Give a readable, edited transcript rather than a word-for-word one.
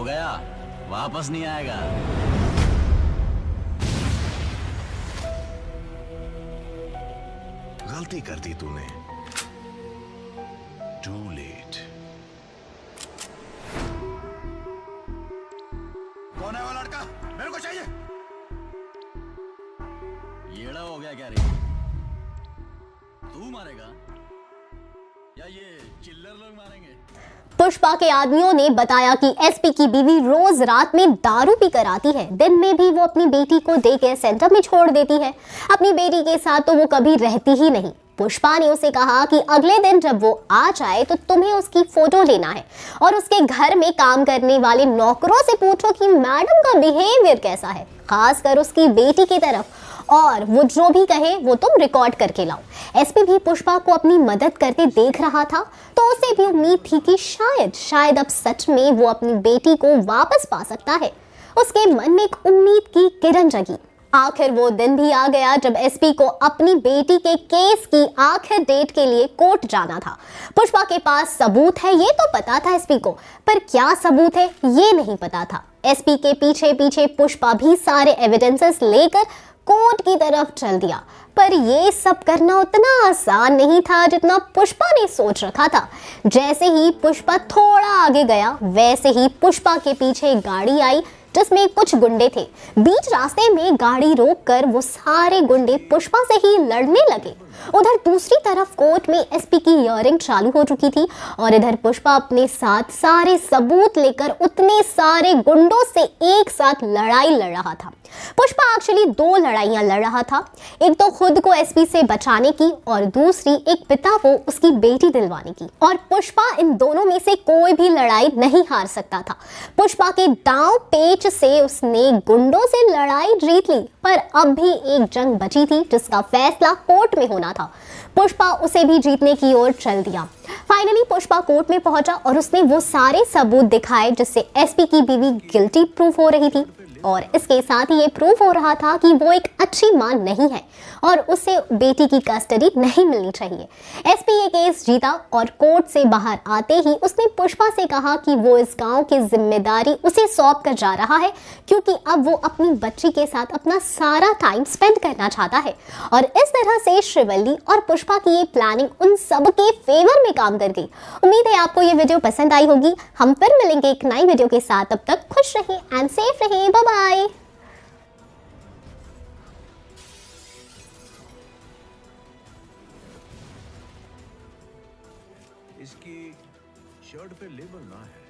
गया, वापस नहीं आएगा। गलती कर दी तूने। Too late. कौन है वो लड़का? मेरे को चाहिए। येड़ा हो गया क्या रे? तू मारेगा या ये चिल्लर लोग मारेंगे? पुष्पा के आदमियों ने बताया कि एसपी की बीवी रोज रात में दारू पी कर आती है, दिन में भी वो अपनी बेटी को डे केयर सेंटर में छोड़ देती है। अपनी बेटी के साथ तो वो कभी रहती ही नहीं। पुष्पा ने उसे कहा कि अगले दिन जब वो आ जाए तो तुम्हें उसकी फोटो लेना है और उसके घर में काम करने वाले नौकरों से पूछो कि मैडम का बिहेवियर कैसा है, खासकर उसकी बेटी की तरफ, और वो जो भी कहे वो तुम रिकॉर्ड करके लाओ। एसपी भी पुष्पा को अपनी मदद करते देख रहा था तो उसे भी उम्मीद थी कि शायद अब सच में वो अपनी बेटी को वापस पा सकता है। उसके मन में एक उम्मीद की किरण जगी। आखिर वो दिन भी आ गया जब एसपी को अपनी बेटी के केस की आखिर डेट के लिए कोर्ट जाना था। पुष्पा के पास सबूत है ये तो पता था एसपी को, पर क्या सबूत है ये नहीं पता था। एसपी के पीछे पीछे पुष्पा भी सारे एविडेंसेस लेकर कोर्ट की तरफ चल दिया, पर ये सब करना उतना आसान नहीं था जितना पुष्पा ने सोच रखा था। जैसे ही पुष्पा थोड़ा आगे गया वैसे ही पुष्पा के पीछे एक गाड़ी आई जिसमें कुछ गुंडे थे। बीच रास्ते में गाड़ी रोककर वो सारे गुंडे पुष्पा से ही लड़ने लगे। उधर दूसरी तरफ कोर्ट में एसपी की हियरिंग चालू हो चुकी थी और इधर पुष्पा अपने साथ सारे सबूत लेकर उतने सारे गुंडों से एक साथ लड़ाई लड़ रहा था। पुष्पा एक्चुअली दो लड़ाइयां लड़ रहा था, एक तो खुद को एसपी से बचाने की और दूसरी एक पिता को उसकी बेटी दिलवाने की। और पुष्पा इन दोनों में से कोई भी लड़ाई नहीं हार सकता था। पुष्पा के दांव पेच से उसने गुंडों से लड़ाई जीत ली, पर अब भी एक जंग बची थी जिसका फैसला कोर्ट में होना था। पुष्पा उसे भी जीतने की ओर चल दिया। फाइनली पुष्पा कोर्ट में पहुंचा और उसने वो सारे सबूत दिखाए जिससे एसपी की बीवी गिल्टी प्रूफ हो रही थी और इसके साथ ही ये प्रूफ हो रहा था कि वो एक अच्छी मां नहीं है और उसे बेटी की कस्टडी नहीं मिलनी चाहिए। एसपी ये केस जीता और कोर्ट से बाहर आते ही उसने पुष्पा से कहा कि वो इस गांव की जिम्मेदारी उसे सौंप कर जा रहा है क्योंकि अब वो अपनी बच्ची के साथ अपना सारा टाइम स्पेंड करना चाहता है। और इस तरह से श्रीवल्ली और पुष्पा की ये प्लानिंग उन सब के फेवर में काम कर गई। उम्मीद है आपको ये वीडियो पसंद आई होगी। हम फिर मिलेंगे एक नई वीडियो के साथ, तब तक खुश रहिए एंड सेफ रहिए। Bye bye. इसकी शर्ट पे लेबल ना है।